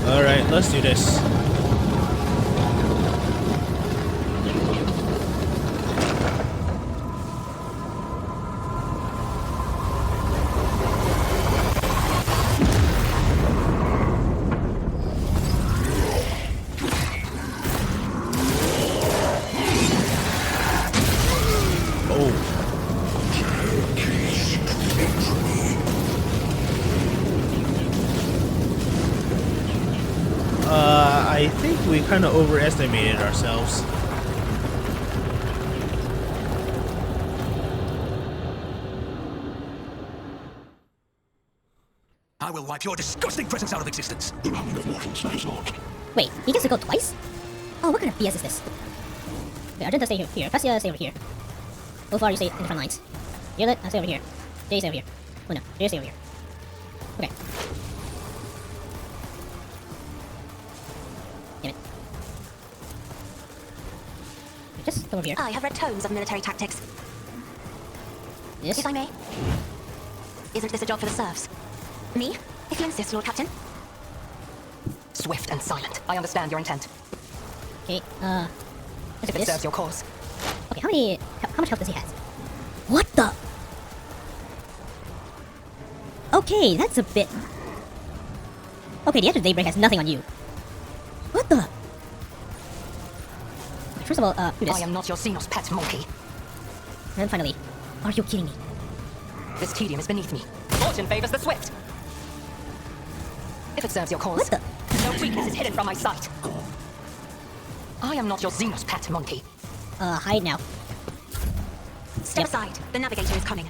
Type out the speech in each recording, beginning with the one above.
Alright, let's do this. I think we kind of overestimated ourselves. I will wipe your disgusting presence out of existence. Wait, he gets to go twice? Oh, what kind of BS is this? Wait, Argenta stay here. Cassia stay over here. So far you stay in the front lines. Violet, stay over here. Jay stay over here. Oh no, Jay stay over here. Okay. Damn it. Wait, just come over here. I have read tomes of military tactics. Yes. If I may. Isn't this a job for the serfs? Me? If you insist, Lord Captain. Swift and silent. I understand your intent. Okay, let's If do it this. serves your cause. Okay, how much health does he have? What the? Okay, that's a bit... Okay, the Edge of Daybreak has nothing on you. What the? First of all, do this. I am not your Xenos pet monkey. And then finally, are you kidding me? This tedium is beneath me. Fortune favors the swift. If it serves your cause. What the? No weakness is hidden from my sight. I am not your Xenos pet monkey. Hide now. Step Yep. aside. The navigator is coming.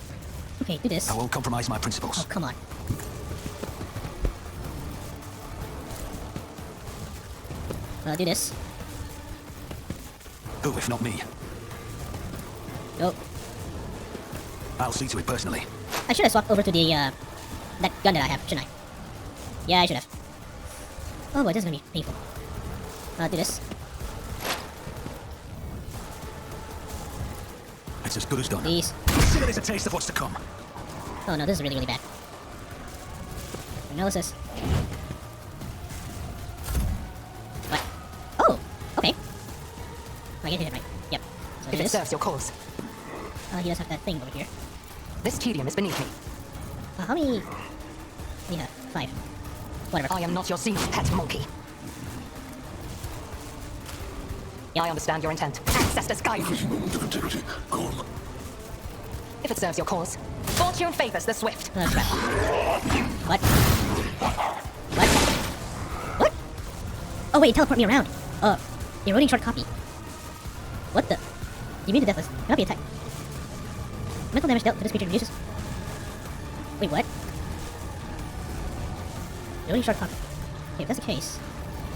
Okay, do this. I won't compromise my principles. Oh, come on. Do this. Who, if not me? Go. I'll see to it personally. I should have swapped over to the, that gun that I have, shouldn't I? Yeah, I should have. Oh boy, this is gonna be painful. Do this. It's as good as done. Please. Consider this a taste of what's to come. Oh no, this is really, really bad. Analysis. What? Oh! Okay. I get it right. Yep. So If it this. serves your cause. He does have that thing over here. This tedium is beneath me. How many... Yeah, 5. Whatever. I am not your Xenos pet monkey. I understand your intent. Ancestors guide you. If it serves your cause. Fortune favors the swift. Crap. What? What? What? Oh wait, teleport me around. Eroding short copy. What the? Immune to deathless. Cannot be attacked. Mental damage dealt to this creature reduces. Wait, what? Eroding short copy. Okay, if that's the case.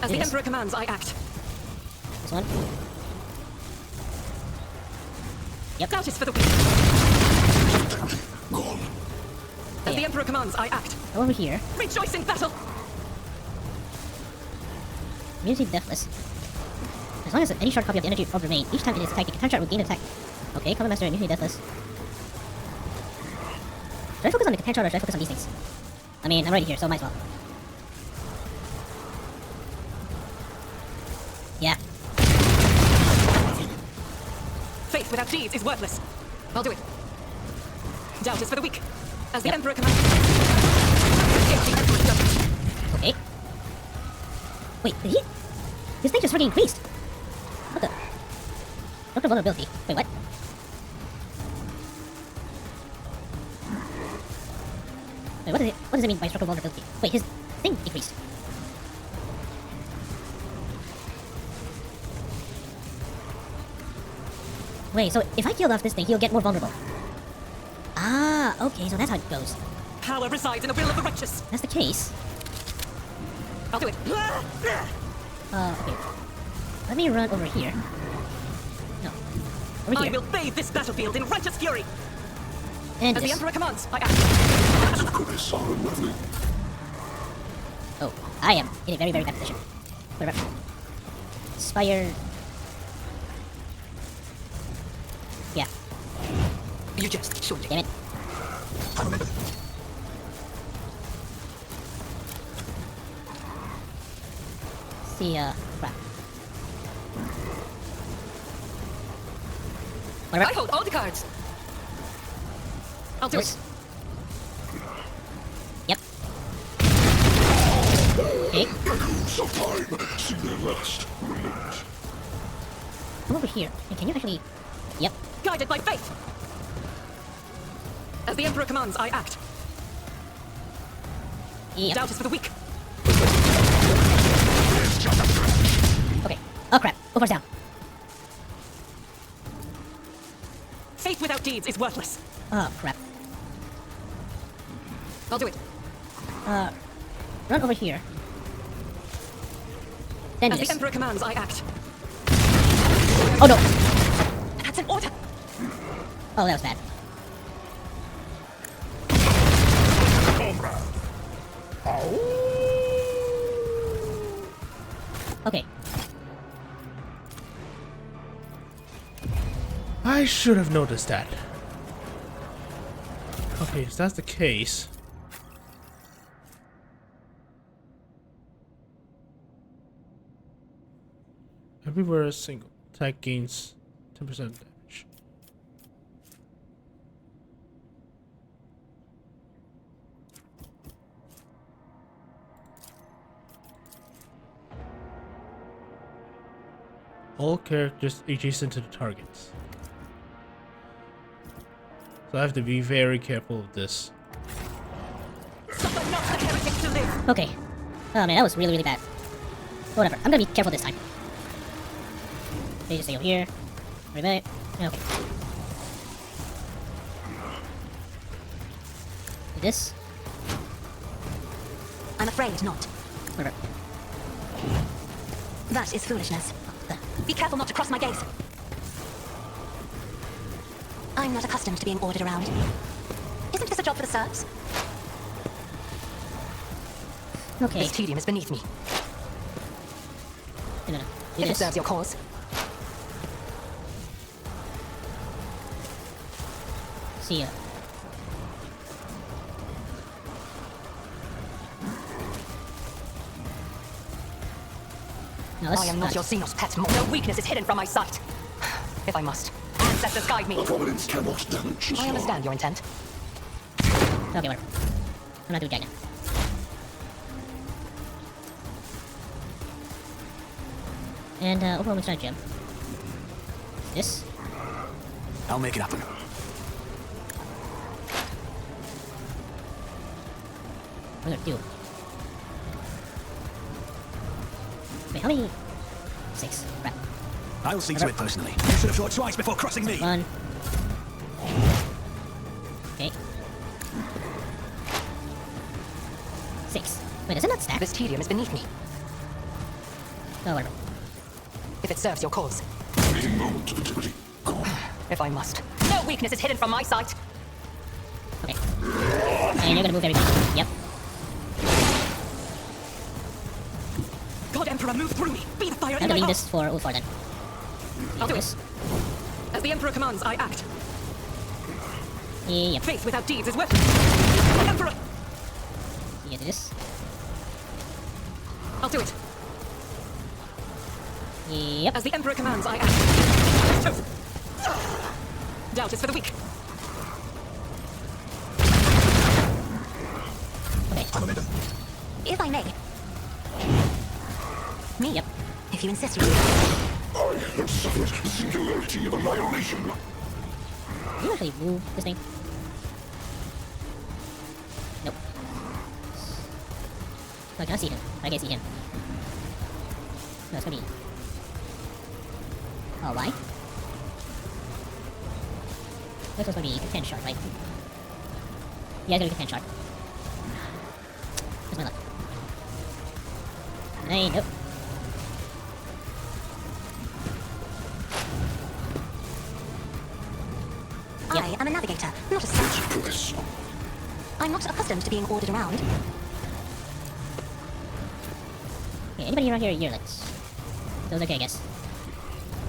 As do the this. Emperor commands, I act. This one. Yep. Doubt is for the weak. As the Yeah. Emperor commands, I act. Go over here. Rejoice in battle! Immunity to deathless. As long as any short copy of the energy orb remain, each time it is attacked, the Catan shard will gain attack. Okay, Combat Master immunity deathless. Should I focus on the Catan shard or should I focus on these things? I mean, I'm right here, so might as well. Yeah. Faith without deeds is worthless. I'll do it. Doubt is for the weak. As the Yep. Emperor commands. Okay. Wait, did he? His thing just fucking increased. What the? Doctor vulnerability. Wait, what? Wait, what does it mean by structural vulnerability? Wait, his thing decreased. Wait, so if I kill off this thing, he'll get more vulnerable. Ah, okay, so that's how it goes. Power resides in the will of the righteous. That's the case. I'll do it. Okay. Let me run over here. No. Over I here. will bathe this battlefield in righteous fury. And As the this. Emperor commands, I act. Oh, I am in a very, very bad position. Whatever. Spire. Yeah, You jest, surely. damn it. See, crap. Whatever. I hold all the cards. I'll do This. it. Yep. Okay. Echoes of time see their last remains. Come over here. And can you actually... Yep. Guided by faith. As the Emperor commands, I act. Yep. Doubt is for the weak. Okay. Oh crap. Go first down. Faith without deeds is worthless. Oh crap. I'll do it. Run over here. Then do As the this. Emperor commands, I act. Oh no! That's an order. Oh, that was bad. Comrade. Okay. I should have noticed that. Okay, if that's the case... Everywhere a single attack gains 10% damage. All characters adjacent to the targets. So I have to be very careful of this. Suffer not the heretic to live. Okay. Oh man, that was really, really bad. Whatever. I'm gonna be careful this time. Okay, just stay over here. Wait a minute. Okay. Do this. I'm afraid not. Whatever. That is foolishness. Be careful not to cross my gaze. I'm not accustomed to being ordered around. Isn't this a job for the serfs? Okay. This tedium is beneath me. No. Do If it this. serves your cause. See ya. No, I am not your Xenos pet. No weakness is hidden from my sight. If I must. Ancestors guide me. Providence cannot damage his I understand your intent. Okay, whatever. I'm not doing that now. And overall inside gem. This. I'll make it happen. What am I gonna do? Wait, how many? 6. Right. I'll see to it personally. You should have thought twice before crossing me. 1. Okay. 6. Wait, does it not stack? This tedium is beneath me. Oh, whatever. If it serves your cause. fleeting moment of activity. Gone. If I must. No weakness is hidden from my sight. Okay. And you're gonna move everybody. Yep. God Emperor, move through me. Be the fire I'm in gonna my leave heart. this for Ulfar then. I'll do this. it. As the Emperor commands, I act. Yep. Faith without deeds is worthless. God Emperor! You do this. I'll do it. Yep. As the Emperor commands, I act. Chosen. Doubt is for the weak. Okay. I'm a midden. If I may. Me? Yep. If you insist, you I have suffered the singularity of annihilation. Can you actually move this thing? Nope. Oh, I cannot see him. I can't see him. No, it's gonna be... Oh, why? This was gonna be 10 shard, right? Yeah, it's gonna be 10 shard. Where's my luck? Hey, nope. Yep. I am a navigator, not a scout. Press. I'm not accustomed to being ordered around. Okay, anybody around here yearlings? Those okay, I guess.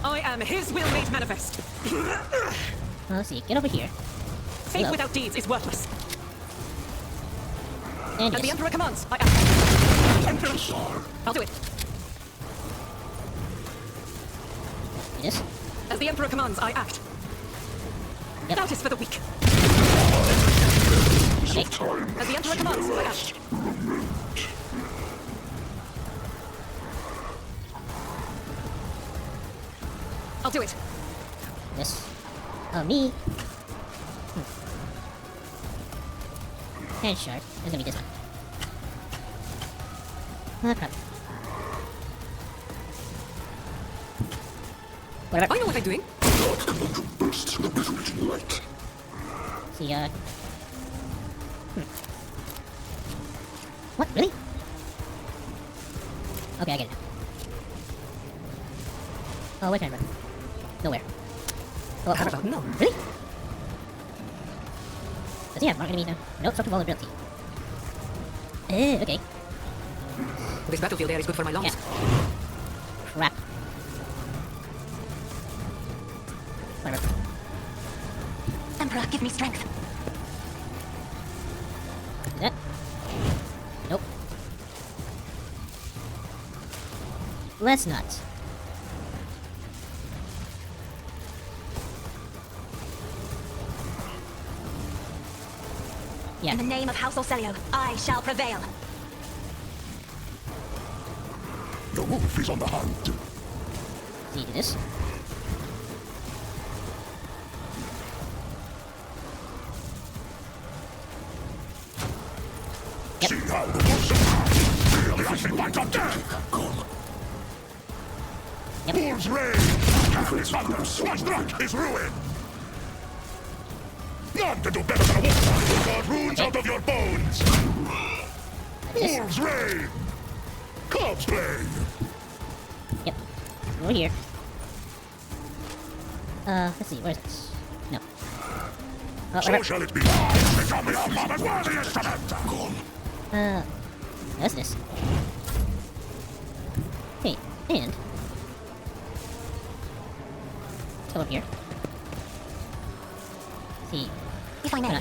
I am his will made manifest. Well, let's see. Get over here. Faith Hello. without deeds is worthless. And As the yes. Emperor commands, I act. Emperor! Czar. I'll do it. This. As the Emperor commands, I act. Yep. Doubt is for the weak. Okay. As the Emperor commands, I act. I'll do it. This. Oh, me. And sharp. It's gonna be this one. Crap. Whatever. I know what I'm doing. God can burst the obliterating light. See, What? Really? Okay, I get it now. Oh, where can I run? Nowhere. Oh, How about no? really? Does he have marked enemies now? Nope, structural vulnerability. Okay. This battlefield air is good for my lungs. Yeah. Crap. Whatever. Emperor, give me strength. Is that? Nope. Let's not. Yeah. In the name of House Orselio, I shall prevail. The wolf is on the hunt. See, do this. Yep. See how the wolf survives. Feel the icy bite of death. Come. Yep. Wolf's rage. His thunder. My strike is ruin. None can do better than a wolf. God runes out of your bones. This. Wolf's reign. Corpse plane. Yep. Over here. Let's see, where's this? No. Oh, So whatever. shall it be. Become your mother's worthy instrument. Gone. What's this? Hey, and... Let's go over here. See. If I may.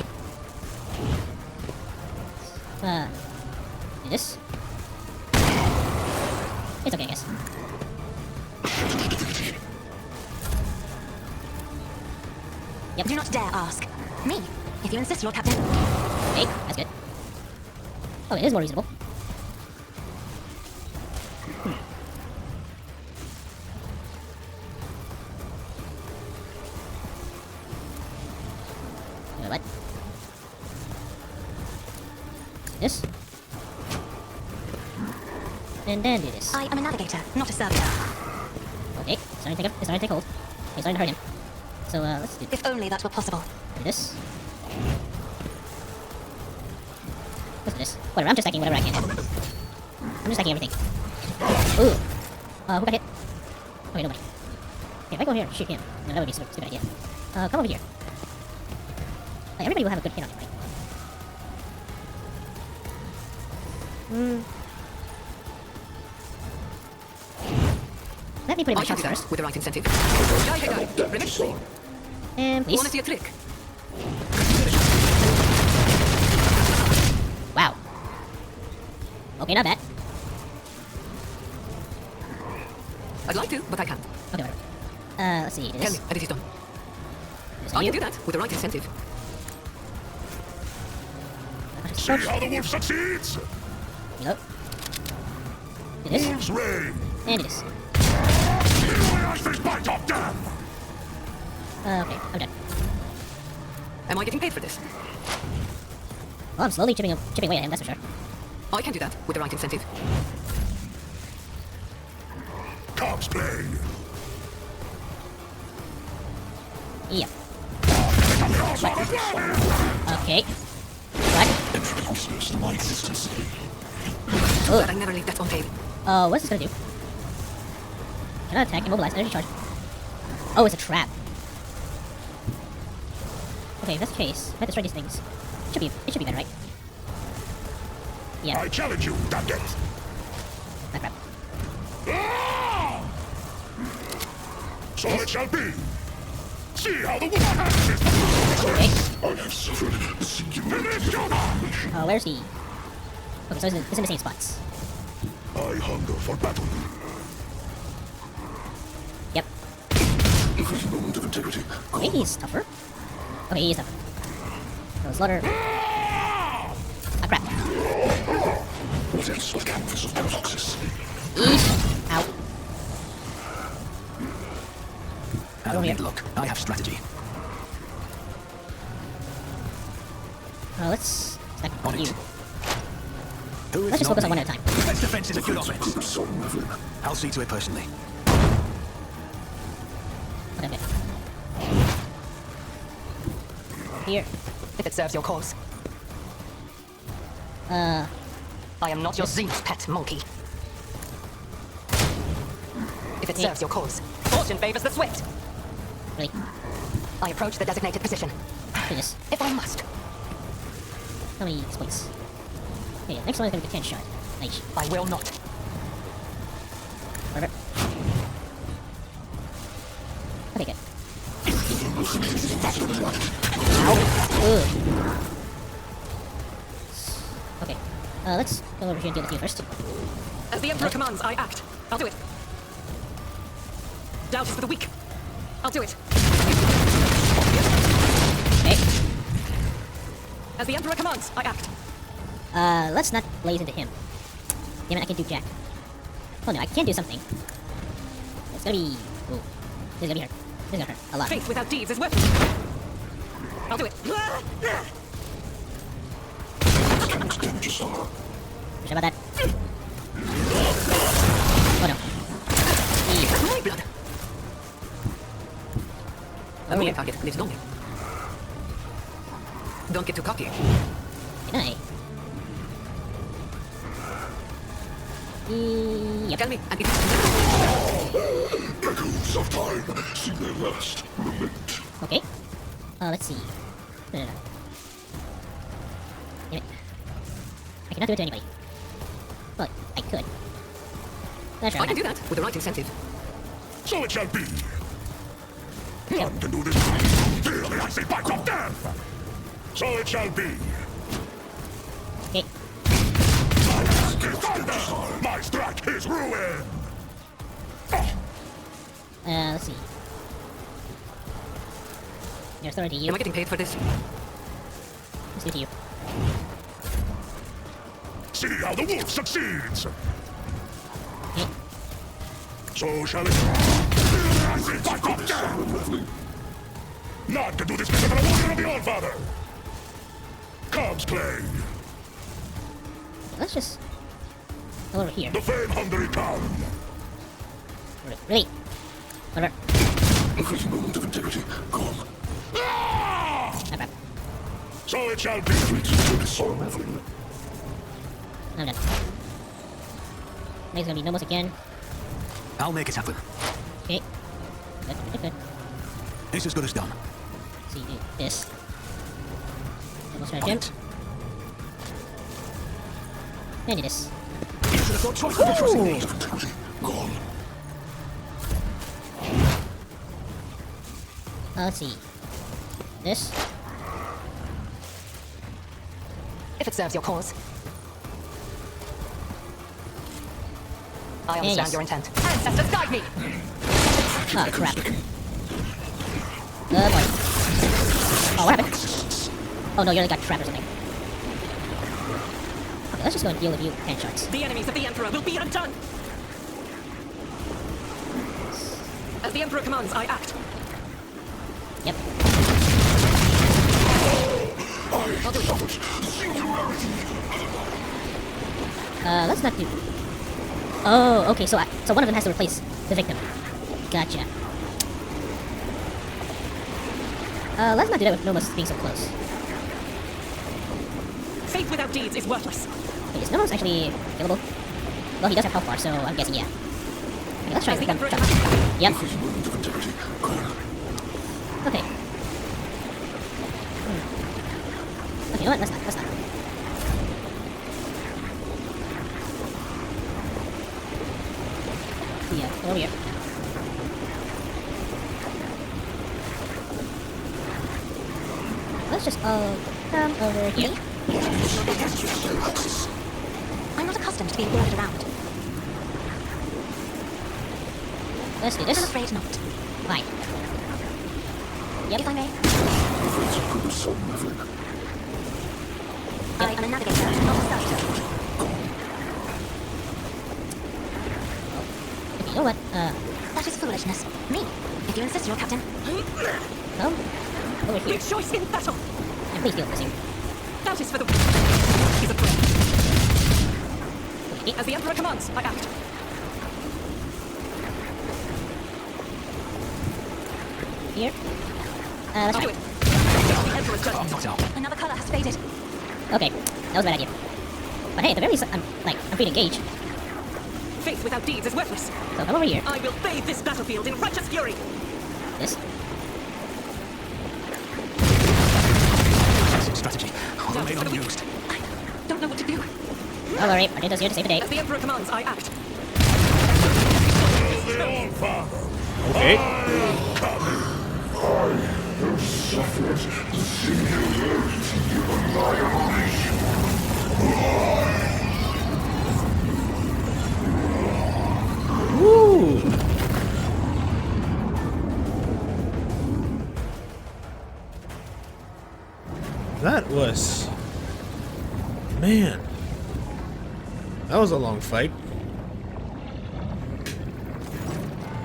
Do this? It's okay, I guess. Yep. Do not dare ask. Me, if you insist, Lord Captain. Okay, that's good. Oh, it is more reasonable. What? This? And then do this. I am a navigator, not a servitor. Okay, it's starting to take hold. It's starting to hurt him. So, let's do If only that were possible. this. Let's do this. Whatever, I'm just stacking whatever I can. I'm just stacking everything. Ooh. Who got hit? Okay, nobody. Okay, if I go here and shoot him, no, that would be a stupid idea. Come over here. Everybody will have a good hit on him, right? Let me put him I in can shots do that first. with the right incentive. Die, die, die. Remember, And please. wanna see a trick? Wow. Okay, not bad. I'd like to, but I can't. Okay, whatever. Let's see. Tell This. me, and it is done. This I you. can do that with the right incentive. See how the wolf succeeds. Reload. Do this. Wolf's reign. And do this. Feel the icy bite of death. Okay, I'm done. Am I getting paid for this? Well, I'm slowly chipping away at him, that's for sure. I can do that with the right incentive. Corpse plane. Yep. Okay. What? Introduces my consistency. But I never leave that unpaid. What's this gonna do? Cannot attack, immobilize, energy charge. Oh, it's a trap. Okay, if that's the case, if I destroy these things, it should be better, right? Yeah. I challenge you, damn it. Ah, crap. So it shall be. See how the wolf has his. Okay. I have suffered the singularity of annihilation. Where's the... Okay, so it's in the same spots. I hunger for battle. Yep. Moment of integrity. Okay, he's tougher. Okay, he's tougher. So slaughter. Ah, crap. What else will canvas of success? Eesh. Ow. I don't need luck. I have strategy. Let's stack On you. it. Who is Let's just not focus on me? one at a time. The best defense is a good offense. So lovely. I'll see to it personally. Okay. Here. If it serves your cause. Uh, I am not your Zeus pet monkey. If it Hey. serves your cause. Fortune favors the swift. really. I approach the designated position. Do this. If I must. How many points? Okay, next one is gonna be 10 shot. Nice. I will not. Perfect. Okay, good. Ow. Ugh. Okay. Let's go over here and deal with you first. As the Emperor commands, I act. I'll do it. Doubt is for the weak. I'll do it. Okay. As the Emperor commands, I act. Let's not blaze into him. Damn it, I can't do jack. Oh no, I can do something. It's gonna be... Ooh. This is gonna be hurt. This is gonna hurt. A lot. Faith without deeds is worthless. I'll do it. Sure about that. Oh no. My blood. A moving target lives longer. Don't get too cocky. Can I? Yep. Tell me, and it is. Echoes of time see their last lament. Okay. Let's see. No. Damn it. I cannot do it to anybody. Well, I could. Sure, I can do that with the right incentive. So it shall be. None can do this. Feel the icy bite of death. So it shall be. Okay. My strike is ruin. Let's see. Your authority, you. Am I getting paid for this? Let's do it to you. See how the wolf succeeds. Okay. So shall it. Feel the icy bite of death. None can do this better than a warrior of the All-Father. Comes Clay, Let's just go over here. the fame-hungry come. Really? Whatever. Moment of integrity. Come. Crap. So it shall be. So lovely. I'm done. Next gonna be Nomos again. I'll make it happen. Okay. Good. It's as good as done. So you do this. Nomos right On again. it. And do this. You should have thought twice before crossing me. Gone. Let's see. This. If it serves your cause. I understand yes. your intent. Ancestors, guide me! Oh, crap. Good boy. Oh, what happened? Oh no, you only got trapped or something. Okay, let's just go and deal with you 10 shots. The enemies of the Emperor will be undone! As the Emperor commands, I act. Yep. I'll do it. Let's not do... Oh, okay, so one of them has to replace the victim. Gotcha. Let's not do that with Nomos being so close. Faith without deeds is worthless. Okay, is Nomos actually killable? Well, he does have health bar, so I'm guessing yeah. Okay, let's try As the one Emperor shot. commands. Yep. Moment of integrity. Come. Okay. Okay, you know what? Let's not. Yeah, go over here. Let's just all come over here. I'm not accustomed to being ordered around. Let's do I'm this. afraid not. Fine. If I may. I am a navigator, not a scientist. Okay, you know what? That is foolishness. Me. If you insist, your captain. Come over here. Your choice in battle. And please deal with this here. That is for the weak. Is a threat. Okay. As the Emperor commands, I act. Here. That's I'll do fine. it. The Emperor's judgment. Another color has faded. Okay, that was a bad idea. But hey, at the very least, I'm free to engage. Faith without deeds is worthless. So come over here. I will bathe this battlefield in righteous fury. This. Classic strategy. All remain unused. I don't know what to do. Don't worry, Martinto's here to save the day. As the Emperor commands, I act. The All-Father. Okay. Woo! That was... Man. That was a long fight.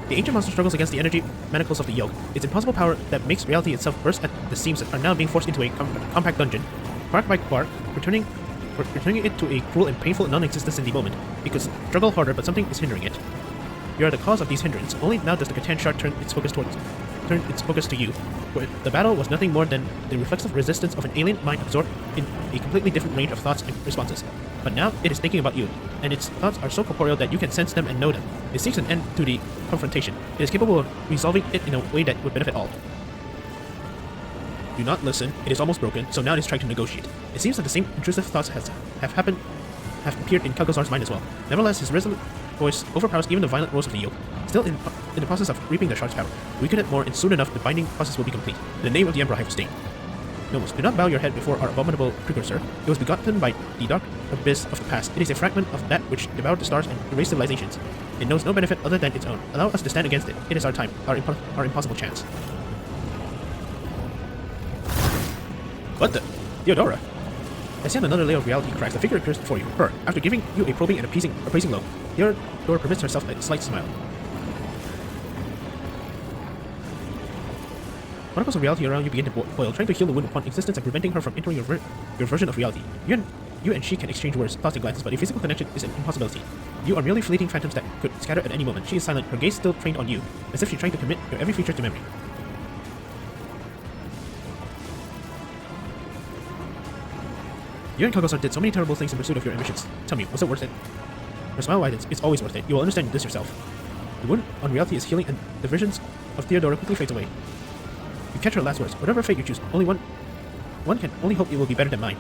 The ancient monster struggles against the energy manacles of the yoke. Its impossible power that makes reality itself burst at the seams are now being forced into a compact dungeon, quark by quark, returning it to a cruel and painful non-existence in the moment. It could struggle harder, but something is hindering it. You are the cause of these hindrances. Only now does the Catan shard turn its focus to you. For the battle was nothing more than the reflexive resistance of an alien mind absorbed in a completely different range of thoughts and responses. But now it is thinking about you, and its thoughts are so corporeal that you can sense them and know them. It seeks an end to the confrontation. It is capable of resolving it in a way that would benefit all. Do not listen. It is almost broken, so now it is trying to negotiate. It seems that the same intrusive thoughts have appeared in Kalgazar's mind as well. Nevertheless, his resolute voice overpowers even the violent roars of the yoke. Still in the process of reaping the shard's power, weaken it more, and soon enough the binding process will be complete. In the name of the Emperor, I have sustained. Nomos, do not bow your head before our abominable precursor. It was begotten by the dark abyss of the past. It is a fragment of that which devoured the stars and erased civilizations. It knows no benefit other than its own. Allow us to stand against it. It is our time, our impossible chance. What the? Theodora? As yet another layer of reality cracks, the figure appears before you. Her. After giving you a probing and appraising look, Theodora permits herself a slight smile. Particles of reality around you begin to boil, trying to heal the wound upon existence and preventing her from entering your version of reality. You and she can exchange words, thoughts, and glances, but a physical connection is an impossibility. You are merely fleeting phantoms that could scatter at any moment. She is silent, her gaze still trained on you, as if she's trying to commit your every feature to memory. You and Kalgazar did so many terrible things in pursuit of your ambitions. Tell me, was it worth it? Her smile widens. It's always worth it. You will understand this yourself. The wound on reality is healing, and the visions of Theodora quickly fades away. You catch her last words. Whatever fate you choose, one can only hope it will be better than mine.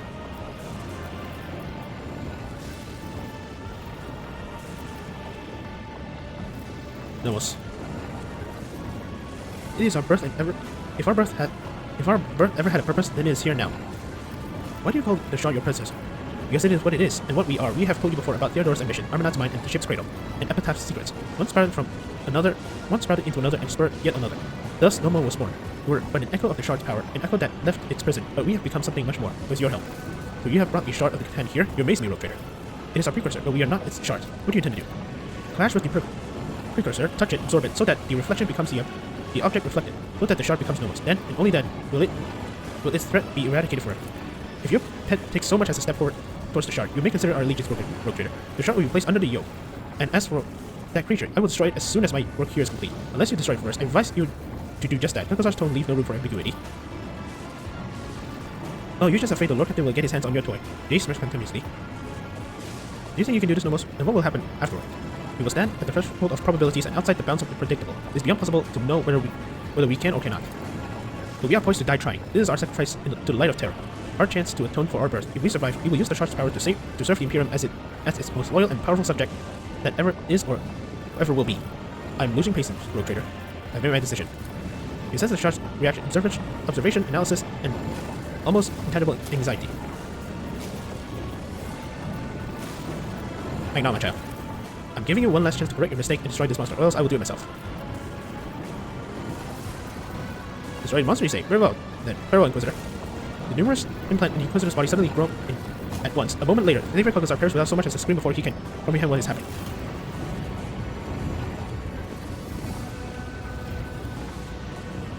Nomos. It is our birth, and if our birth ever had a purpose, then it is here now. Why do you call the shard your predecessor? Because it is what it is, and what we are. We have told you before about Theodora's ambition, Armanat's mind, and the ship's cradle, and Epitaph's secrets. One sprouted into another, and spurred yet another. Thus, Nomo was born. We were but an echo of the shard's power, an echo that left its prison, but we have become something much more, with your help. So you have brought the shard of the Catan here? You amaze me, Rogue Trader. It is our precursor, but we are not its shard. What do you intend to do? Clash with the precursor, touch it, absorb it, so that the reflection becomes the object reflected, so that the shard becomes Nomos. Then, and only then, will its threat be eradicated forever. If your pet takes so much as a step forward towards the shard, you may consider our allegiance broken, Rogue Trader. The shard will be placed under the yoke. And as for that creature, I will destroy it as soon as my work here is complete. Unless you destroy it first, I advise you to do just that. Kalgazar's tone leaves no room for ambiguity. Oh, you just afraid the Lord Captain will get his hands on your toy. Jace smirks contemptuously. Do you think you can do this, Nomos? And what will happen afterward? We will stand at the threshold of probabilities and outside the bounds of the predictable. It is beyond possible to know whether we can or cannot. But we are poised to die trying. This is our sacrifice to the light of terror. Our chance to atone for our birth. If we survive, we will use the shard's power to serve the Imperium as its most loyal and powerful subject that ever is or ever will be. I am losing patience, Rogue Trader. I have made my decision. You sense the shard's reaction, observation, analysis, and almost intangible anxiety. Hang on, my child. I'm giving you one last chance to correct your mistake and destroy this monster, or else I will do it myself. Destroy the monster, you say? Very well, then. Farewell, Inquisitor. The numerous implant in the Inquisitor's body suddenly grow at once. A moment later, the David Coggles are perished without so much as a scream before he can comprehend what is happening.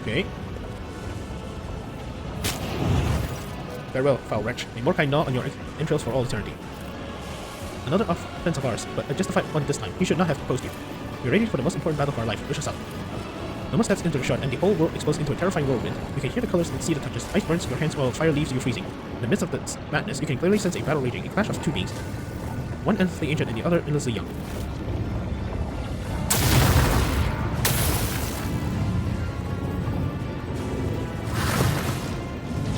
Okay. Farewell, foul wretch. May Mordecai gnaw on your entrails for all eternity. Another offense of ours, but a justified one this time. He should not have opposed you. We are ready for the most important battle of our life. Wish us out. Noma steps into the shot, and the whole world explodes into a terrifying whirlwind. You can hear the colors and see the touches. Ice burns your hands while fire leaves you freezing. In the midst of the madness, you can clearly sense a battle raging, a clash of two beings. One endlessly ancient and the other endlessly young.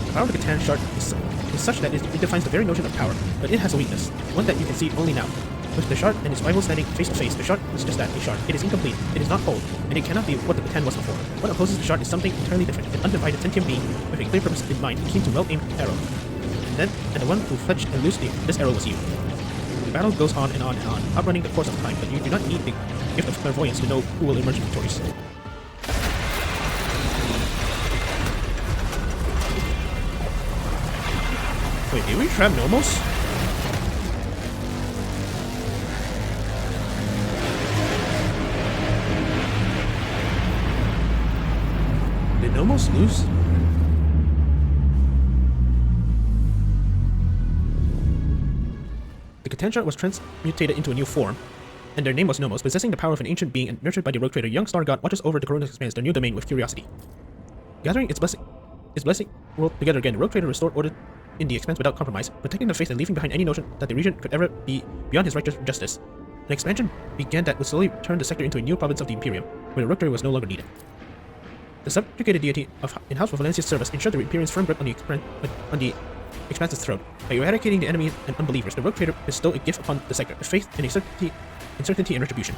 The power of the Catan shard is such that it defines the very notion of power, but it has a weakness, one that you can see only now. With the shard and its rival standing face to face, the shard is just that, a shard. It is incomplete, it is not whole, and it cannot be what the Catan was before. What opposes the shard is something entirely different, an undivided sentient being with a clear purpose in mind, keen to well-aimed arrow. And the one who fletched and loosed this arrow was you. The battle goes on and on and on, outrunning the course of time, but you do not need the gift of clairvoyance to know who will emerge victorious. Wait, did we trap Nomos? Did Nomos lose? The Catan shard was transmutated into a new form, and their name was Nomos, possessing the power of an ancient being and nurtured by the Rogue Trader. Young Star God watches over the KORONUS expanse, their new domain, with curiosity. Gathering its blessing world together again, the Rogue Trader restored order in the expanse without compromise, protecting the faith and leaving behind any notion that the region could ever be beyond his righteous justice. An expansion began that would slowly turn the sector into a new province of the Imperium, where the Rogue Trader was no longer needed. The subjugated deity in House of Valencia's service ensured the Imperium's firm grip on the Expanse's throne. By eradicating the enemy and unbelievers, the Rogue Trader bestowed a gift upon the sector, a faith and a certainty and retribution.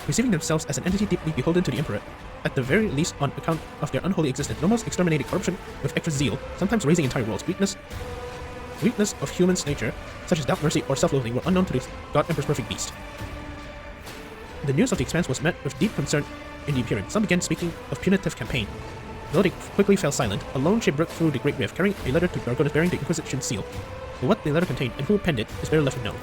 Receiving themselves as an entity deeply beholden to the Emperor, at the very least on account of their unholy existence, Nomos exterminated corruption with extra zeal, sometimes raising entire worlds. Weakness of human's nature, such as doubt, mercy, or self-loathing, were unknown to the God Emperor's perfect beast. The news of the Expanse was met with deep concern in the Imperium. Some began speaking of punitive campaign. Though they quickly fell silent, a lone ship broke through the Great Rift, carrying a letter to Gargonis bearing the Inquisition seal. But what the letter contained and who penned it is better left unknown.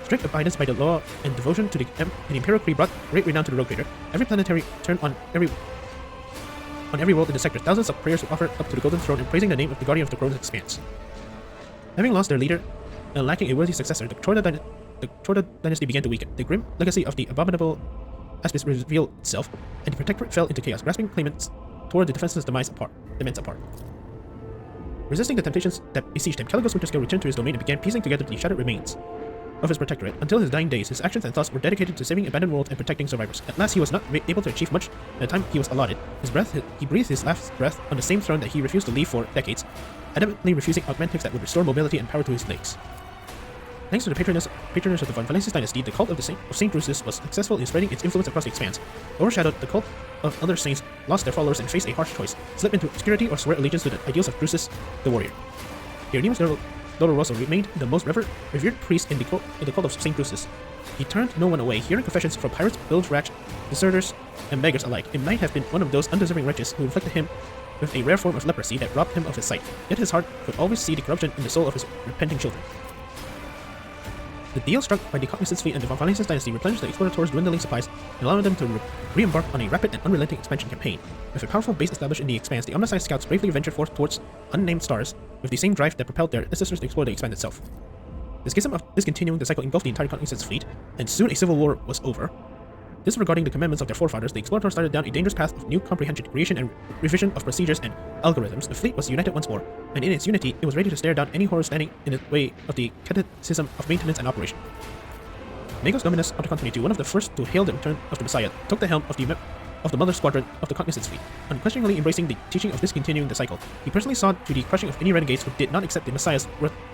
Strict abidance by the law and devotion to the Imperial Creed brought great renown to the Rogue Trader. Every planetary turned on every world in the sector. Thousands of prayers were offered up to the Golden Throne and praising the name of the Guardian of the KORONUS Expanse. Having lost their leader and lacking a worthy successor, the Chorda dynasty began to weaken. The grim legacy of the abominable aspects revealed itself, and the Protectorate fell into chaos, grasping claimants toward the defenseless demise apart. Resisting the temptations that besieged him, Caligos Winterscale returned to his domain and began piecing together the shattered remains of his protectorate. Until his dying days, his actions and thoughts were dedicated to saving abandoned worlds and protecting survivors. At last, he was not able to achieve much in the time he was allotted. He breathed his last breath on the same throne that he refused to leave for decades, adamantly refusing augmentives that would restore mobility and power to his legs. Thanks to the patronage of the Von Valencius dynasty, the cult of Saint Drusus was successful in spreading its influence across the Expanse. Overshadowed, the cult of other saints lost their followers and faced a harsh choice: slip into obscurity or swear allegiance to the ideals of Drusus the warrior. Hieronymus Doloroso remained the most revered priest in the cult of Saint Drusus. He turned no one away, hearing confessions from pirates, village rats, deserters, and beggars alike. It might have been one of those undeserving wretches who inflicted him with a rare form of leprosy that robbed him of his sight. Yet his heart could always see the corruption in the soul of his repenting children. The deal struck by the Cognizance fleet and the Von Valencius dynasty replenished the explorators' dwindling supplies and allowed them to re-embark on a rapid and unrelenting expansion campaign. With a powerful base established in the Expanse, the Omnicide scouts bravely ventured forth towards unnamed stars with the same drive that propelled their ancestors to explore the Expanse itself. The schism of discontinuing the cycle engulfed the entire Cognizance fleet, and soon a civil war was over. Disregarding the commandments of their forefathers, the explorators started down a dangerous path of new comprehension, creation, and revision of procedures and algorithms. The fleet was united once more, and in its unity, it was ready to stare down any horror standing in the way of the catechism of maintenance and operation. Magos Dominus Otacon 22, one of the first to hail the return of the Messiah, took the helm of the Mother Squadron of the Cognizance fleet, unquestioningly embracing the teaching of discontinuing the cycle. He personally saw to the crushing of any renegades who did not accept the Messiah's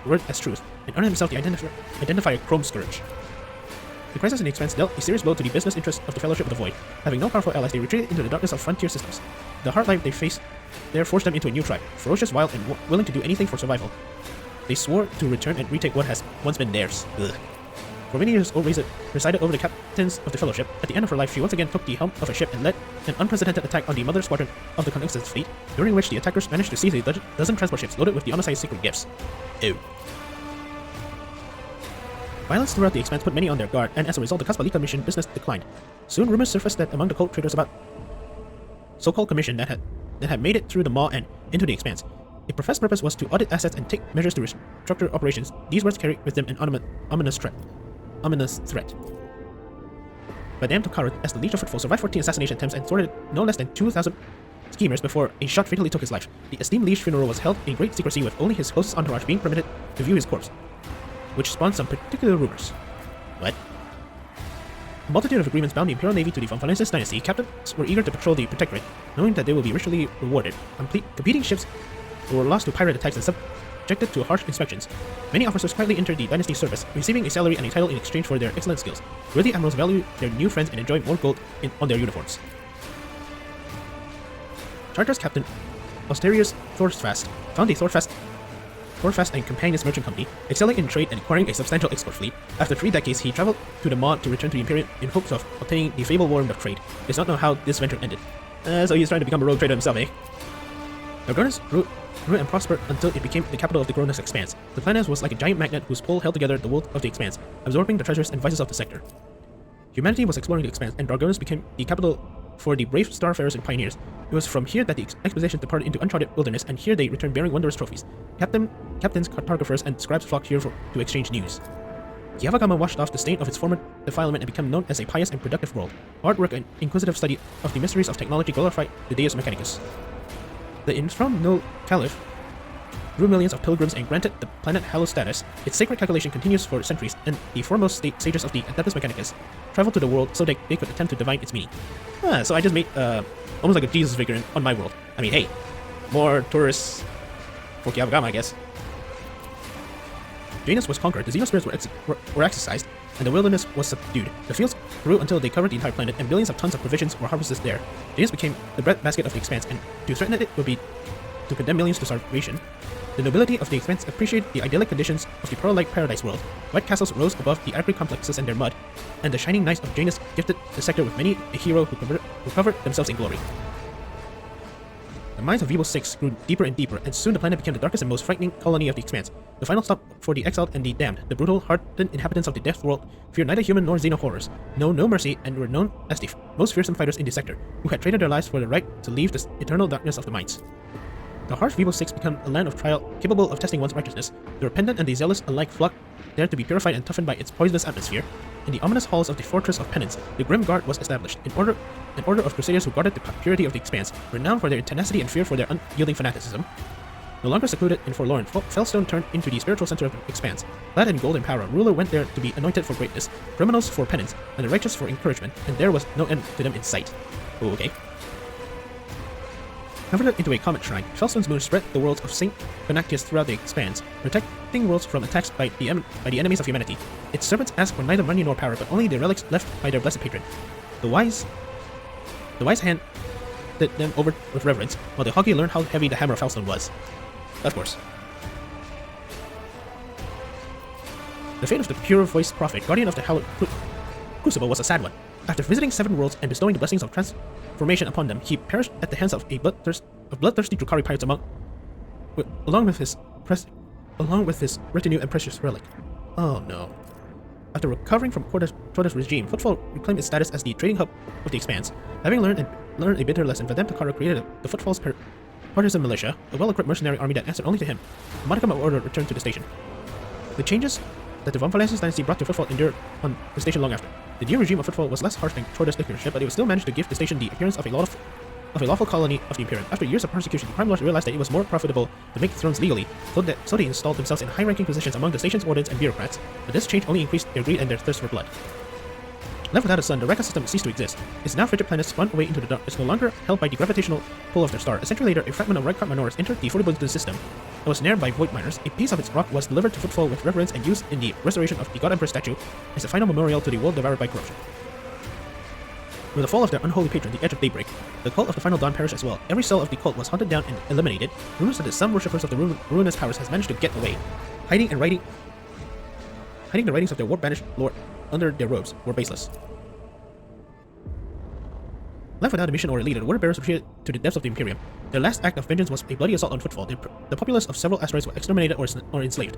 word as truth, and earned himself the identifier Chrome Scourge. The crisis in the Expanse dealt a serious blow to the business interests of the Fellowship of the Void. Having no powerful allies, they retreated into the darkness of frontier systems. The hard life they faced there forced them into a new tribe, ferocious, wild, and willing to do anything for survival. They swore to return and retake what has once been theirs. Ugh. For many years, presided over the captains of the Fellowship. At the end of her life, she once again took the helm of a ship and led an unprecedented attack on the Mother Squadron of the Conquistador's fleet, during which the attackers managed to seize a dozen transport ships loaded with the unassigned secret gifts. Ew. Violence throughout the Expanse put many on their guard, and as a result, the Kasbalika mission business declined. Soon, rumors surfaced that among the cult traders about so-called commission that had made it through the Maw and into the Expanse. A professed purpose was to audit assets and take measures to restructure operations. These words carried with them an ominous threat. Madame Tokara, as the Leech of Footfall, survived 14 assassination attempts and thwarted no less than 2,000 schemers before a shot fatally took his life. The esteemed Leech's funeral was held in great secrecy, with only his closest entourage being permitted to view his corpse, which spawned some particular rumors. What? A multitude of agreements bound the Imperial Navy to the Von Valensis dynasty. Captains were eager to patrol the Protectorate, knowing that they will be richly rewarded. Competing ships were lost to pirate attacks and subjected to harsh inspections. Many officers quietly entered the dynasty's service, receiving a salary and a title in exchange for their excellent skills. Worthy admirals value their new friends and enjoy more gold on their uniforms. Charter's captain, Austerius Thorfast, found the Thorfast and Companions Merchant Company, excelling in trade and acquiring a substantial export fleet. After 3 decades, he traveled to the Maw to return to the Imperium in hopes of obtaining the fabled warrant of trade. He does not know how this venture ended. So he's trying to become a rogue trader himself, eh? Gorgonus grew and prospered until it became the capital of the KORONUS Expanse. The planet was like a giant magnet whose pull held together the world of the Expanse, absorbing the treasures and vices of the sector. Humanity was exploring the Expanse, and Gorgonus became the capital for the brave starfarers and pioneers. It was from here that the expedition departed into uncharted wilderness, and here they returned bearing wondrous trophies. Captains, cartographers, and scribes flocked here to exchange news. Yavagama washed off the stain of its former defilement and became known as a pious and productive world. Hard work and inquisitive study of the mysteries of technology glorified the Deus Mechanicus. The enthroned No Caliph grew millions of pilgrims and granted the planet hallowed status. Its sacred calculation continues for centuries, and the foremost sages of the Adeptus Mechanicus traveled to the world so that they could attempt to divine its meaning. So I just made almost like a Jesus figure on my world. I mean, hey, more tourists for Yavagama, I guess. Janus was conquered, the Xenospirits were exorcised, and the wilderness was subdued. The fields grew until they covered the entire planet, and billions of tons of provisions were harvested there. Janus became the breadbasket of the Expanse, and to threaten it would be to condemn millions to starvation. The nobility of the Expanse appreciated the idyllic conditions of the pearl-like paradise world. White castles rose above the ivory complexes and their mud, and the shining knights of Janus gifted the sector with many a hero who covered themselves in glory. The minds of Evil 6 grew deeper and deeper, and soon the planet became the darkest and most frightening colony of the Expanse. The final stop for the exiled and the damned. The brutal, hardened inhabitants of the Death World feared neither human nor Xeno horrors, know no mercy, and were known as the most fearsome fighters in the sector, who had traded their lives for the right to leave the eternal darkness of the mines. The harsh Evil 6 became a land of trial, capable of testing one's righteousness. The repentant and the zealous alike flocked there to be purified and toughened by its poisonous atmosphere. In the ominous halls of the Fortress of Penance, the Grim Guard was established, an order of crusaders who guarded the purity of the Expanse, renowned for their tenacity and fear for their unyielding fanaticism. No longer secluded and forlorn, Fellstone turned into the spiritual center of the Expanse. Clad in gold and power, ruler went there to be anointed for greatness, criminals for penance, and the righteous for encouragement, and there was no end to them in sight. Oh, okay. Converted into a comet shrine, Fellstone's moon spread the worlds of Saint Conactius throughout the Expanse, protecting worlds from attacks by the enemies of humanity. Its servants asked for neither money nor power, but only the relics left by their blessed patron. The wise hand did them over with reverence, while the Hoggy learned how heavy the hammer of Fellstone was. Of course. The fate of the pure-voiced prophet, guardian of the hallowed crucible, was a sad one. After visiting 7 worlds and bestowing the blessings of transformation upon them, he perished at the hands of bloodthirsty Drukhari pirates along with his retinue and precious relic. Oh no. After recovering from Torto's regime, Footfall reclaimed its status as the trading hub of the Expanse. Having learned a bitter lesson, Madame Tokara created the Footfall's partisan militia, a well-equipped mercenary army that answered only to him. A modicum of order returned to the station. The changes that the Von Valensis dynasty brought to Footfall endured on the station long after. The new regime of Footfall was less harsh than Torto's dictatorship, but it would still manage to give the station the appearance of a lawful colony of the Imperium. After years of persecution, the Crime Lords realized that it was more profitable to make thrones legally, so they installed themselves in high-ranking positions among the station's wardens and bureaucrats, but this change only increased their greed and their thirst for blood. Left without a sun, the Rekka system ceased to exist. Its now frigid planet spun away into the dark. It's no longer held by the gravitational pull of their star. A century later, a fragment of Rykart Minoris entered the 40 system and was snared by void miners. A piece of its rock was delivered to Footfall with reverence and used in the restoration of the God Emperor statue as a final memorial to the world devoured by corruption. With the fall of their unholy patron, the Edge of Daybreak, the cult of the Final Dawn perished as well. Every cell of the cult was hunted down and eliminated. Rumors that some worshippers of the ruinous powers has managed to get away, hiding hiding the writings of their war-banished lord under their robes, were baseless. Left without a mission or a leader, the water bearers retreated to the depths of the Imperium. Their last act of vengeance was a bloody assault on footfall. The populace of several asteroids were exterminated or enslaved.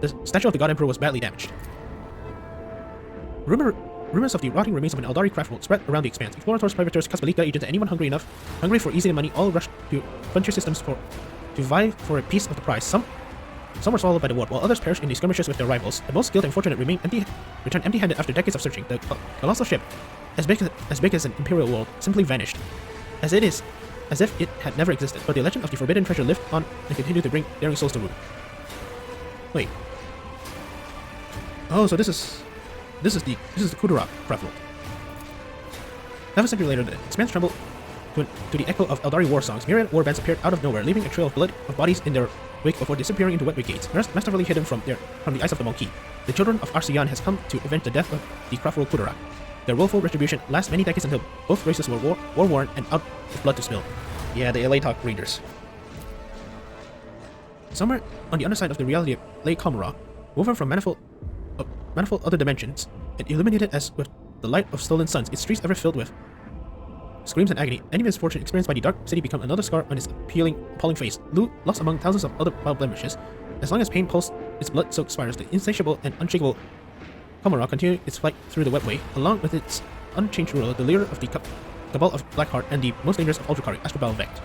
The statue of the God Emperor was badly damaged. Rumors of the rotting remains of an Eldari craft world spread around the expanse. Explorators, privateers, Kasbalika agents, and anyone hungry for easy money all rushed to frontier systems to vie for a piece of the prize. Some were swallowed by the war, while others perished in the skirmishes with their rivals. The most skilled and fortunate returned empty-handed after decades of searching. The colossal ship, as big as an imperial world, simply vanished, as if it had never existed. But the legend of the forbidden treasure lived on and continued to bring daring souls to ruin. Wait. Oh, so this is the Kudarak craft world. Half a century later, the expanse trembled to the echo of Eldari war songs. Myriad warbands appeared out of nowhere, leaving a trail of blood of bodies in their wake before disappearing into wet gates, masterfully hidden from the eyes of the Maquis. The children of Arsian has come to avenge the death of the craft world Kudarak. Their willful retribution lasts many decades until both races were war-worn and out of blood to spill. Yeah, the LA Talk readers. Somewhere on the underside of the reality lay Komorah, woven from manifold other dimensions, and illuminated as with the light of stolen suns, its streets ever filled with screams and agony. Any misfortune experienced by the Dark City become another scar on its appalling face. Lost among thousands of other wild blemishes. As long as pain pulsed its blood-soaked spirals, the insatiable and unshakable Komorah continued its flight through the webway, along with its unchanged ruler, the leader of the Cabal of Blackheart and the most dangerous of Uldracari, Astrobal Vect.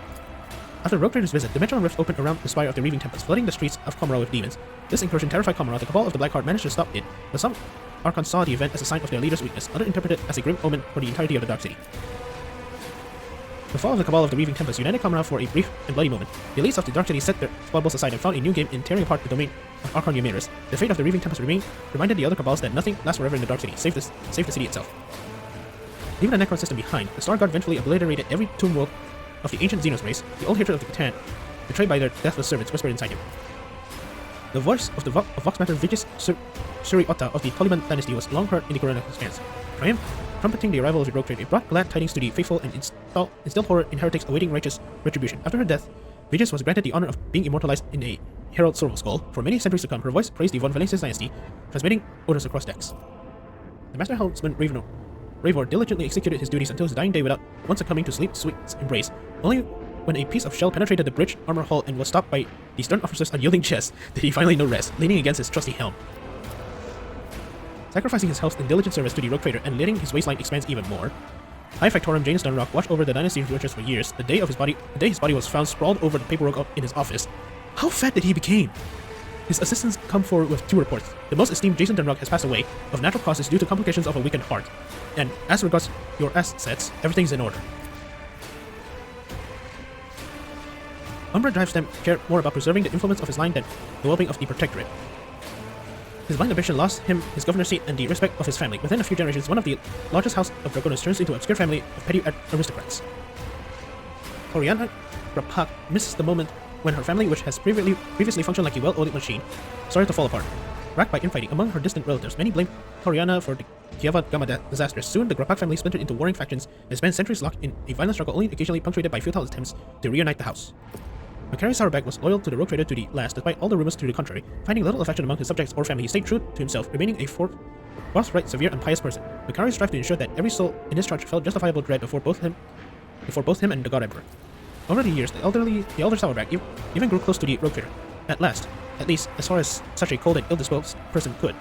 After the Rogue Trader's visit, dimensional rifts opened around the spire of the Reaving Tempest, flooding the streets of Komorah with demons. This incursion terrified Komorah. The Cabal of the Blackheart managed to stop it, but some Archons saw the event as a sign of their leader's weakness, others interpreted it as a grim omen for the entirety of the Dark City. The fall of the Cabal of the Reaving Tempest united Komorah for a brief and bloody moment. The elites of the Dark City set their squabbles aside and found a new game in tearing apart the domain of Archon Eumeris. The fate of the Reaving Tempest reminded the other Cabals that nothing lasts forever in the Dark City, save the city itself. Leaving the Necron system behind, the Star Guard eventually obliterated every tomb world of the ancient Xenos race. The old hatred of the Catan, betrayed by their deathless servants, whispered inside him. The voice of the Vox Matter Vigis Suri-Otta of the Taliban dynasty was long heard in the KORONUS expanse. Trumpeting the arrival of the Rogue Trader, it brought glad tidings to the faithful and instilled horror in heretics awaiting righteous retribution. After her death, Vigis was granted the honor of being immortalized in a herald sorrel skull. For many centuries to come, her voice praised the Von Valencia's dynasty, transmitting odors across decks. The Master Helmsman Ravor diligently executed his duties until his dying day without once succumbing to sleep's sweet embrace. Only when a piece of shell penetrated the bridge armor hull and was stopped by the stern officer's unyielding chest did he finally know rest, leaning against his trusty helm. Sacrificing his health in diligent service to the Rogue Trader and letting his waistline expand even more, High Factorum Janus Dunrock watched over the dynasty's riches for years. The day his body was found sprawled over the paperwork in his office. How fat did he become? His assistants come forward with two reports. The most esteemed Jason Dunrock has passed away of natural causes due to complications of a weakened heart. And as regards your assets, everything's in order. Umbra drives them care more about preserving the influence of his line than the well-being of the Protectorate. His blind ambition lost him his governor's seat and the respect of his family. Within a few generations, one of the largest house of Dragonus turns into an obscure family of petty aristocrats. Oriana Rapak misses the moment when her family, which has previously functioned like a well-oiled machine, started to fall apart. Racked by infighting among her distant relatives, many blame Oriana for the Kiava Gamma disaster. Soon, the Grapak family splintered into warring factions and spent centuries locked in a violent struggle, only occasionally punctuated by futile attempts to reunite the house. Macari Sauerbach was loyal to the Rogue Trader to the last, despite all the rumors to the contrary. Finding little affection among his subjects or family, he stayed true to himself, remaining a forthright, severe, and pious person. Macari strived to ensure that every soul in his charge felt justifiable dread before both him and the God Emperor. Over the years, the elder Sauerbach even grew close to the Rogue Trader. At least, as far as such a cold and ill-disposed person could.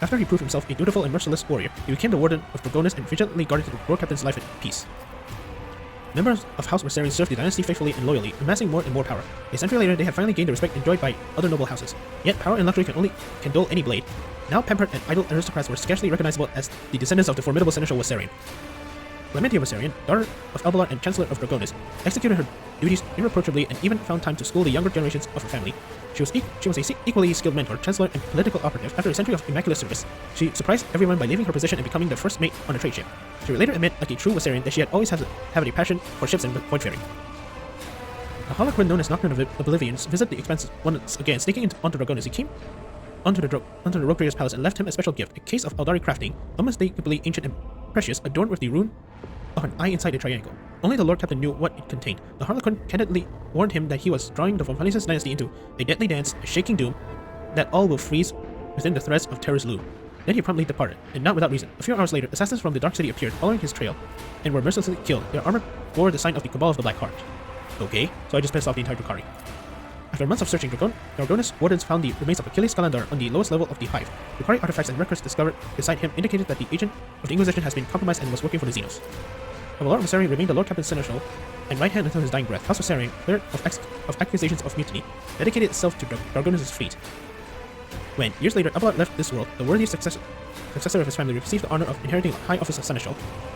After he proved himself a dutiful and merciless warrior, he became the warden of Dragonus and vigilantly guarded the Rogue Captain's life and peace. Members of House Mercerian served the dynasty faithfully and loyally, amassing more and more power. A century later, they had finally gained the respect enjoyed by other noble houses. Yet power and luxury can dull any blade. Now pampered and idle aristocrats were scarcely recognizable as the descendants of the formidable seneschal Wasserian. Clementia Wasserian, daughter of Albalon and Chancellor of Dragonus, executed her duties irreproachably and even found time to school the younger generations of her family. She was a equally skilled mentor, chancellor, and political operative. After a century of immaculate service, she surprised everyone by leaving her position and becoming their first mate on a trade ship. She would later admit, like a true Wasserian, that she had always had a passion for ships and voidfaring. A Holocron known as Nocturne of Oblivions visited the Expanse once again, sneaking onto Dragonus. He came onto the Rogue Trader's palace and left him a special gift, a case of Eldari crafting, unmistakably ancient and precious, adorned with the rune of an eye inside a triangle. Only the Lord Captain knew what it contained. The Harlequin candidly warned him that he was drawing the Von Valencia's dynasty into a deadly dance, a shaking doom, that all will freeze within the threats of Terror's loom. Then he promptly departed, and not without reason. A few hours later, assassins from the Dark City appeared, following his trail, and were mercilessly killed. Their armor bore the sign of the Cabal of the Black Heart. Okay, so I just pissed off the entire Drukhari. After months of searching, Dragonus wardens found the remains of Achilles Skalandar on the lowest level of the Hive. Drukhari artifacts and records discovered beside him indicated that the agent of the Inquisition has been compromised and was working for the Xenos. Lord Viserion remained the Lord Captain Seneschal and right hand until his dying breath. House Viserion, cleared of accusations of mutiny, dedicated itself to Dragonus' fleet. When, years later, Abelard left this world, the worthy successor of his family received the honor of inheriting the high office of Seneschal.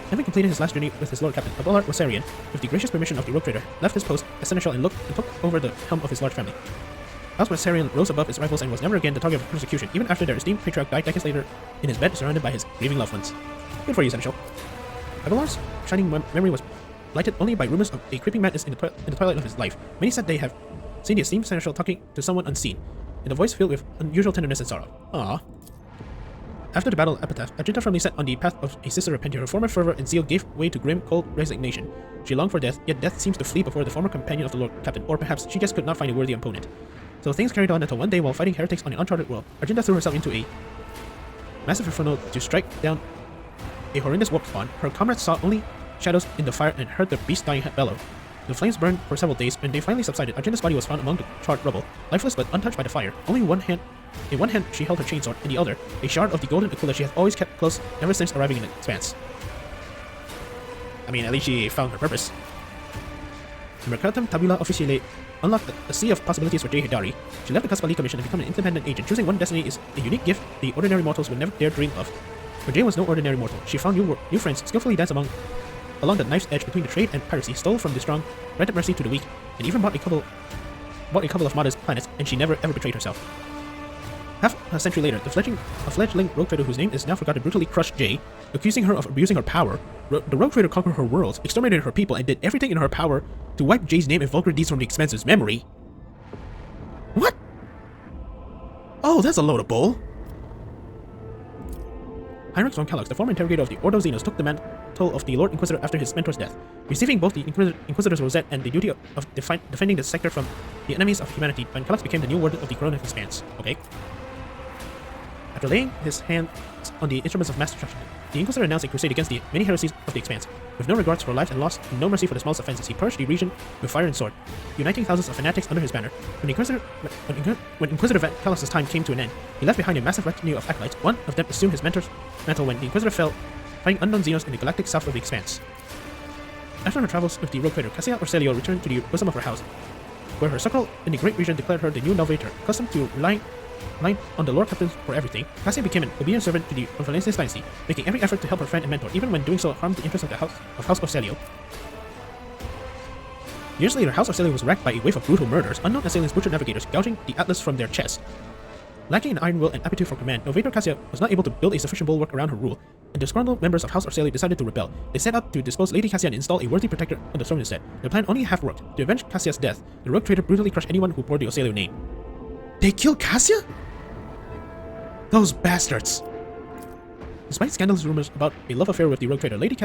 Having completed his last journey with his Lord Captain, Abelard Viserion, with the gracious permission of the Rogue Trader, left his post as Seneschal and took over the helm of his large family. House Viserion rose above his rivals and was never again the target of persecution, even after their esteemed patriarch died decades later in his bed, surrounded by his grieving loved ones. Good for you, Seneschal. Abelard's shining memory was blighted only by rumors of a creeping madness in the twilight of his life. Many said they have seen the esteemed Seneschal talking to someone unseen, and a voice filled with unusual tenderness and sorrow. Aww. After the battle of Epitaph, Argenta firmly set on the path of a sister repentant. Her former fervor and zeal gave way to grim, cold resignation. She longed for death, yet death seems to flee before the former companion of the Lord Captain, or perhaps she just could not find a worthy opponent. So things carried on until one day, while fighting heretics on an uncharted world, Argenta threw herself into a massive inferno to strike down a horrendous warp spawn. Her comrades saw only shadows in the fire and heard the beast dying bellow. The flames burned for several days. When they finally subsided, Argenta's body was found among the charred rubble, lifeless but untouched by the fire. Only in one hand she held her chainsword, in the other, a shard of the golden aquila she has always kept close ever since arriving in the Expanse. I mean, at least she found her purpose. The Mercatum Tabula Officiale unlocked a sea of possibilities for Jay Hidari. She left the Kaspali Commission and became an independent agent. Choosing one destiny is a unique gift the ordinary mortals would never dare dream of. But Jay was no ordinary mortal. She found new friends, skillfully danced along the knife's edge between the trade and piracy, stole from the strong, granted mercy to the weak, and even bought a couple of modest planets, and she never ever betrayed herself. Half a century later, a fledgling rogue trader whose name is now forgotten brutally crushed Jay, accusing her of abusing her power. The rogue trader conquered her worlds, exterminated her people, and did everything in her power to wipe Jay's name and vulgar deeds from the Expanse's memory. What? Oh, that's a load of bull. Heinrich von Kellogg's, the former interrogator of the Ordo Xenos, took the mantle of the Lord Inquisitor after his mentor's death, receiving both the Inquisitor's rosette and the duty of defending the sector from the enemies of humanity. Von Kellogg's became the new warden of the KORONUS Expanse. Okay. After laying his hands on the instruments of mass destruction, the Inquisitor announced a crusade against the many heresies of the Expanse. With no regards for life and loss and no mercy for the smallest offenses, he purged the region with fire and sword, uniting thousands of fanatics under his banner. When Inquisitor Von Kellogg's time came to an end, he left behind a massive retinue of acolytes. One of them assumed his mentor's mantle when the Inquisitor fell, fighting unknown Xenos in the galactic south of the Expanse. After her travels with the rogue trader, Cassia Orselio returned to the bosom of her house, where her circle in the great region declared her the new Novator. Accustomed to relying on the Lord Captain for everything, Cassia became an obedient servant to the Valencia's dynasty, making every effort to help her friend and mentor, even when doing so harmed the interests of House Orselio. Years later, House Orselio was racked by a wave of brutal murders. Unknown assailants butchered navigators, gouging the atlas from their chests. Lacking in iron will and aptitude for command, Novator Cassia was not able to build a sufficient bulwark around her rule, and disgruntled members of House Orselio decided to rebel. They set out to dispose Lady Cassia and install a worthy protector on the throne instead. Their plan only half worked. To avenge Cassia's death, the rogue trader brutally crushed anyone who bore the Orselio name. They killed Cassia? Those bastards! Despite scandalous rumors about a love affair with the rogue trader, Lady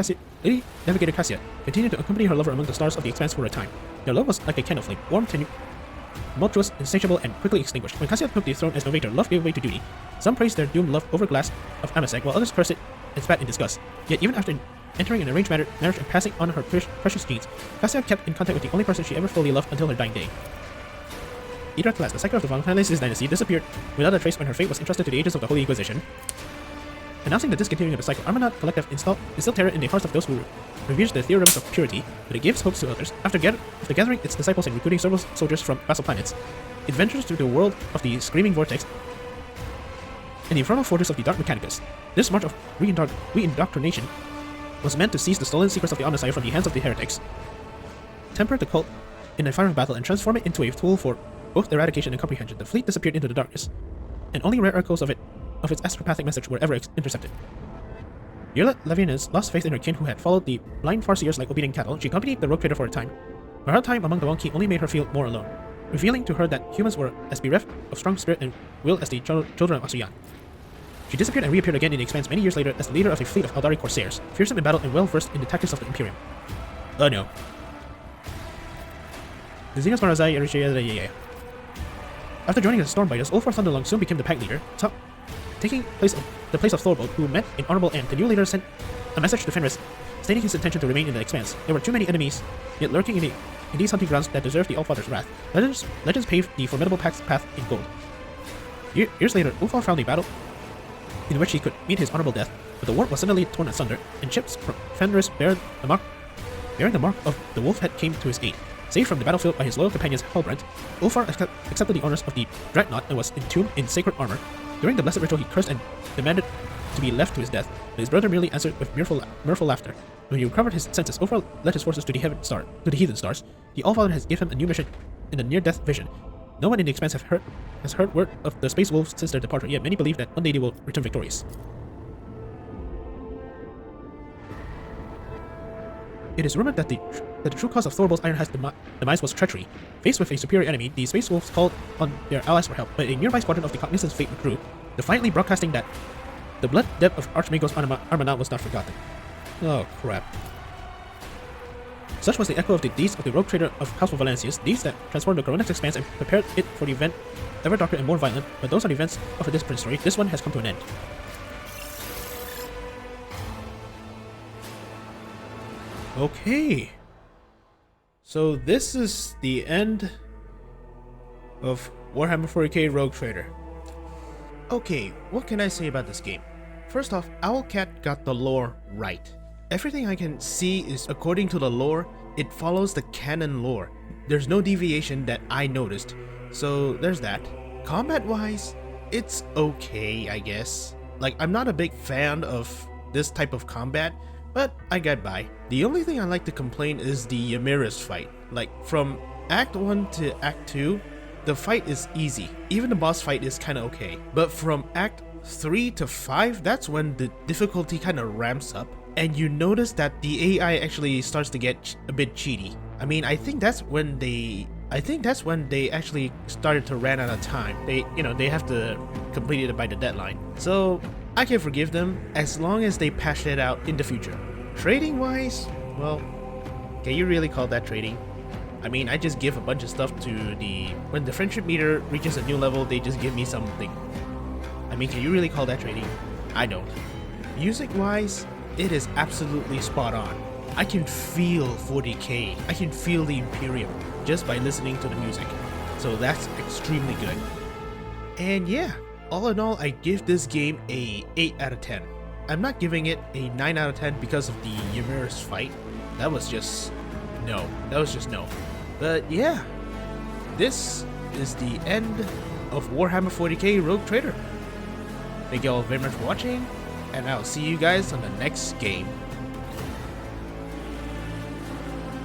Navigator Cassia continued to accompany her lover among the stars of the Expanse for a time. Their love was like a candle flame, warm, tumultuous, insatiable, and quickly extinguished. When Cassia took the throne as Novator, love gave way to duty. Some praised their doomed love over glass of Amasek, while others cursed it and spat in disgust. Yet even after entering an arranged marriage and passing on her precious genes, Cassia kept in contact with the only person she ever fully loved until her dying day. Idra Class, the cycle of the Von Kellogg's dynasty, disappeared without a trace when her fate was entrusted to the agents of the Holy Inquisition. Announcing the discontinuing of the cycle, Armanaut Collective instilled terror in the hearts of those who revered the theorems of purity, but it gives hopes to others. After gathering its disciples and recruiting several soldiers from vassal planets, it ventures through the world of the Screaming Vortex and the infernal fortress of the Dark Mechanicus. This march of re-indoctrination was meant to seize the stolen secrets of the Omnissiah from the hands of the heretics, temper the cult in a fiery battle, and transform it into a tool for both eradication and comprehension. The fleet disappeared into the darkness, and only rare echoes of its astropathic message were ever intercepted. Yurla Levianus lost faith in her kin who had followed the blind farseers like obedient cattle. She accompanied the rogue trader for a time, but her time among the Wonki only made her feel more alone, revealing to her that humans were as bereft of strong spirit and will as the children of Asuyan. She disappeared and reappeared again in the Expanse many years later as the leader of a fleet of Aldari corsairs, fearsome in battle and well-versed in the tactics of the Imperium. Oh no. The Xenos Marazai. After joining the Stormbiters, Ulfar Thunderlong soon became the pack leader. taking the place of Thorvald, who met an honorable end. The new leader sent a message to Fenris, stating his intention to remain in the Expanse. There were too many enemies, yet lurking in these hunting grounds that deserved the Allfather's wrath. Legends paved the formidable path in gold. Years later, Ulfar found a battle in which he could meet his honorable death, but the war was suddenly torn asunder, and ships from Fenris bearing the mark of the wolf head came to his aid. Saved from the battlefield by his loyal companions Halbrand, Ulfar accepted the honors of the Dreadnought and was entombed in sacred armor. During the blessed ritual, he cursed and demanded to be left to his death, but his brother merely answered with mirthful laughter. When he recovered his senses, Ulfar led his forces to the heathen stars. The Allfather has given him a new mission in the near-death vision. No one in the Expanse has heard word of the Space Wolves since their departure, yet many believe that one day they will return victorious. It is rumored that the true cause of Thorvald's Ironheart's demise was treachery. Faced with a superior enemy, the Space Wolves called on their allies for help, but a nearby squadron of the Cognizant's fate withdrew, defiantly broadcasting that the blood debt of Archmagos Armanaut was not forgotten. Oh crap. Such was the echo of the deeds of the rogue trader of House of Valancius, deeds that transformed the KORONUS Expanse and prepared it for the event ever darker and more violent, but those are the events of a different story. This one has come to an end. Okay. So this is the end of Warhammer 40k Rogue Trader. Okay, what can I say about this game? First off, Owlcat got the lore right. Everything I can see is according to the lore, it follows the canon lore. There's no deviation that I noticed, so there's that. Combat-wise, it's okay, I guess. Like, I'm not a big fan of this type of combat, but I get by. The only thing I like to complain is the Ymira's fight. Like, from Act 1 to Act 2, the fight is easy. Even the boss fight is kinda okay. But from Act 3 to 5, that's when the difficulty kinda ramps up. And you notice that the AI actually starts to get a bit cheaty. I mean, I think that's when they actually started to run out of time. They have to complete it by the deadline. So I can forgive them as long as they patch it out in the future. Trading wise, well, can you really call that trading? I mean, I just give a bunch of stuff to when the friendship meter reaches a new level, they just give me something. I mean, can you really call that trading? I don't. Music wise, it is absolutely spot on. I can feel 40k, I can feel the Imperium just by listening to the music. So that's extremely good. And yeah, all in all, I give this game a 8 out of 10. I'm not giving it a 9 out of 10 because of the Ymira's fight. That was just no. But yeah, this is the end of Warhammer 40k Rogue Trader. Thank you all very much for watching, and I'll see you guys on the next game.